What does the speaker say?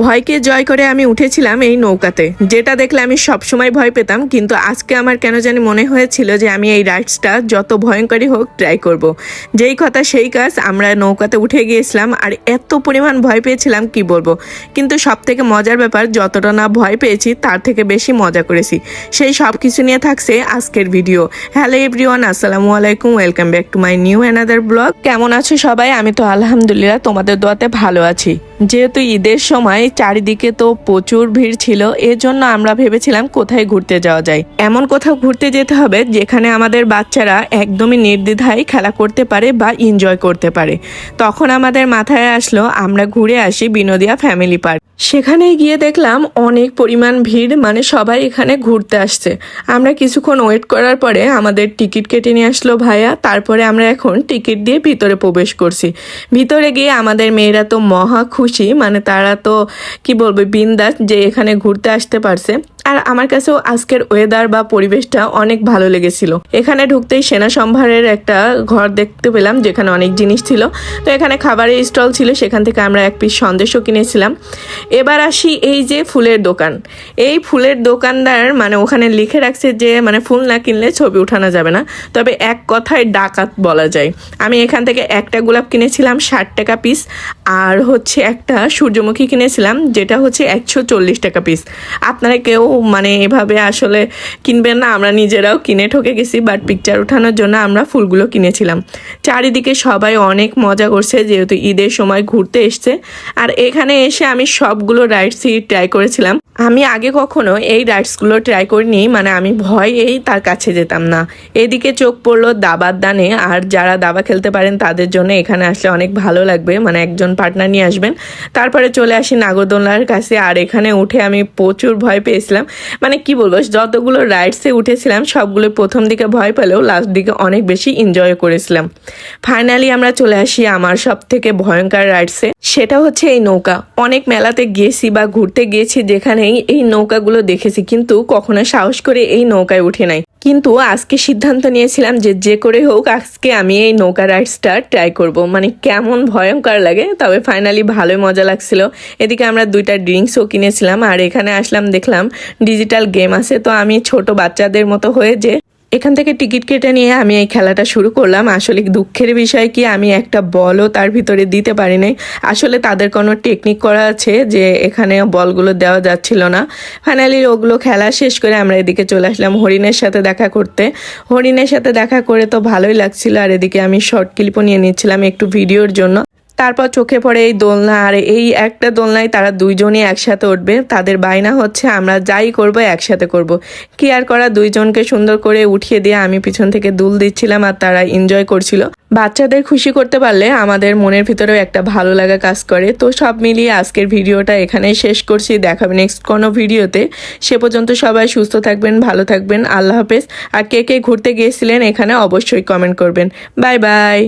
ভয়কে জয় করে আমি উঠেছিলাম এই নৌকাতে, যেটা দেখলে আমি সবসময় ভয় পেতাম, কিন্তু আজকে আমার কেন জানি মনে হয়েছিল যে আমি এই রাইডসটা যত ভয়ঙ্করই হোক ট্রাই করব। যেই কথা সেই কাজ, আমরা নৌকাতে উঠে গিয়েছিলাম আর এত পরিমাণ ভয় পেয়েছিলাম কি বলবো। কিন্তু সব থেকে মজার ব্যাপার, যতটা না ভয় পেয়েছি তার থেকে বেশি মজা করেছি। সেই সব কিছু নিয়ে থাকছে আজকের ভিডিও। হ্যালো এভরিওয়ান, আসসালামু আলাইকুম, welcome back to my new another blog. কেমন আছো সবাই? আমি তো আলহামদুলিল্লাহ তোমাদের দোয়াতে ভালো আছি। যেহেতু ঈদের সময় চারিদিকে তো প্রচুর ভিড় ছিল, এজন্য আমরা ভেবেছিলাম কোথায় ঘুরতে যাওয়া যায়। এমন কোথাও ঘুরতে যেতে হবে যেখানে আমাদের বাচ্চারা একদমই নির্দ্বিধায় খেলা করতে পারে বা এনজয় করতে পারে। তখন আমাদের মাথায় আসলো আমরা ঘুরে আসি বিনোদিয়া ফ্যামিলি পার্ক। সেখানে গিয়ে দেখলাম অনেক পরিমাণ ভিড়, মানে সবাই এখানে ঘুরতে আসছে। আমরা কিছুক্ষণ ওয়েট করার পরে আমাদের টিকিট কেটে নিয়ে আসলো ভাইয়া। তারপরে আমরা এখন টিকিট দিয়ে ভিতরে প্রবেশ করছি। ভিতরে গিয়ে আমাদের মেয়েরা তো মহা খুশি, মানে তারা তো কি বলবো, বিন্দাস যে এখানে ঘুরতে আসতে পারছে। আর আমার কাছেও আজকের ওয়েদার বা পরিবেশটা অনেক ভালো লেগেছিল। এখানে ঢুকতেই সেনা সম্ভারের একটা ঘর দেখতে পেলাম যেখানে অনেক জিনিস ছিল। তো এখানে খাবারের স্টল ছিল, সেখান থেকে আমরা এক পিস সন্দেশও কিনেছিলাম। এবার আসি এই যে ফুলের দোকান। এই ফুলের দোকানদার মানে ওখানে লিখে রাখছে যে মানে ফুল না কিনলে ছবি উঠানো যাবে না, তবে এক কথায় ডাকাত বলা যায়। আমি এখান থেকে একটা গোলাপ কিনেছিলাম 60 টাকা পিস, আর হচ্ছে একটা সূর্যমুখী কিনেছিলাম যেটা হচ্ছে 140 টাকা পিস। আপনারা কেউ মানে এভাবে আসলে কিনবেন না, আমরা নিজেরাও কিনে ঠকে গেছি, বাট পিকচার ওঠানোর জন্য আমরা ফুলগুলো কিনেছিলাম। চারিদিকে সবাই অনেক মজা করছে যেহেতু ঈদের সময় ঘুরতে এসছে। আর এখানে এসে আমি সবগুলো রাইডসই ট্রাই করেছিলাম। আমি আগে কখনো এই রাইডসগুলো ট্রাই করিনি, মানে আমি ভয়েই তার কাছে যেতাম না। এদিকে চোখ পড়লো দাবার দানে, আর যারা দাবা খেলতে পারেন তাদের জন্য এখানে আসলে অনেক ভালো লাগবে, মানে একজন পার্টনার নিয়ে আসবেন। তারপরে চলে আসি নাগরদোলনার কাছে, আর এখানে উঠে আমি প্রচুর ভয় পেয়েছিলাম। মানে কি বলবো, যতগুলো রাইডসে উঠেছিলাম সবগুলো প্রথম দিকে ভয় পেলেও লাস্ট দিকে অনেক বেশি এনজয় করেছিলাম। ফাইনালি আমরা চলে আসি আমার সব থেকে ভয়ঙ্কর রাইডসে, সেটা হচ্ছে এই নৌকা। অনেক মেলাতে গিয়েছি বা ঘুরতে গিয়েছি যেখানেই এই নৌকাগুলো দেখেছি, কিন্তু কখনো সাহস করে এই নৌকায় উঠে নাই। কিন্তু আজকে সিদ্ধান্ত নিয়েছিলাম যে যে করে হোক আজকে আমি এই নৌকা রাইডসটা ট্রাই করব। মানে কেমন ভয়ঙ্কর লাগে, তবে ফাইনালি ভালোই মজা লাগছিল। এদিকে আমরা 2টা ড্রিঙ্কসও কিনেছিলাম, আর এখানে আসলাম দেখলাম ডিজিটাল গেম আছে। তো আমি ছোট বাচ্চাদের মতো হয়ে যে এখান থেকে টিকিট কেটে নিয়ে আমি এই খেলাটা শুরু করলাম। আসলে দুঃখের বিষয় কি, আমি একটা বলও তার ভিতরে দিতে পারি নাই। আসলে তাদের কোনো টেকনিক করা আছে যে এখানে বলগুলো দেওয়া যাচ্ছিল না। ফাইনালি ওগুলো খেলা শেষ করে আমরা এদিকে চলে আসলাম হরিণের সাথে দেখা করতে। হরিণের সাথে দেখা করে তো ভালোই লাগছিল, আর এদিকে আমি শর্ট ক্লিপও নিয়ে নিচ্ছিলাম একটু ভিডিওর জন্য। তারপর চোখে পড়ে এই দোলনা, আর এই একটা দোলনায় তারা দুইজনই একসাথে উঠবে। তাদের বায়না হচ্ছে আমরা যাই করব একসাথে করব। কি আর করা, দুইজনকে সুন্দর করে উঠিয়ে দিয়ে আমি পিছন থেকে দুল দিচ্ছিলাম আর তারা এনজয় করছিল। বাচ্চাদের খুশি করতে পারলে আমাদের মনের ভিতরেও একটা ভালো লাগা কাজ করে। তো সব মিলিয়ে আজকের ভিডিওটা এখানেই শেষ করছি। দেখাবে নেক্সট কোনো ভিডিওতে। সে পর্যন্ত সবাই সুস্থ থাকবেন, ভালো থাকবেন, আল্লাহ হাফেজ। আর কে কে ঘুরতে গিয়েছিলেন এখানে অবশ্যই কমেন্ট করবেন। Bye bye.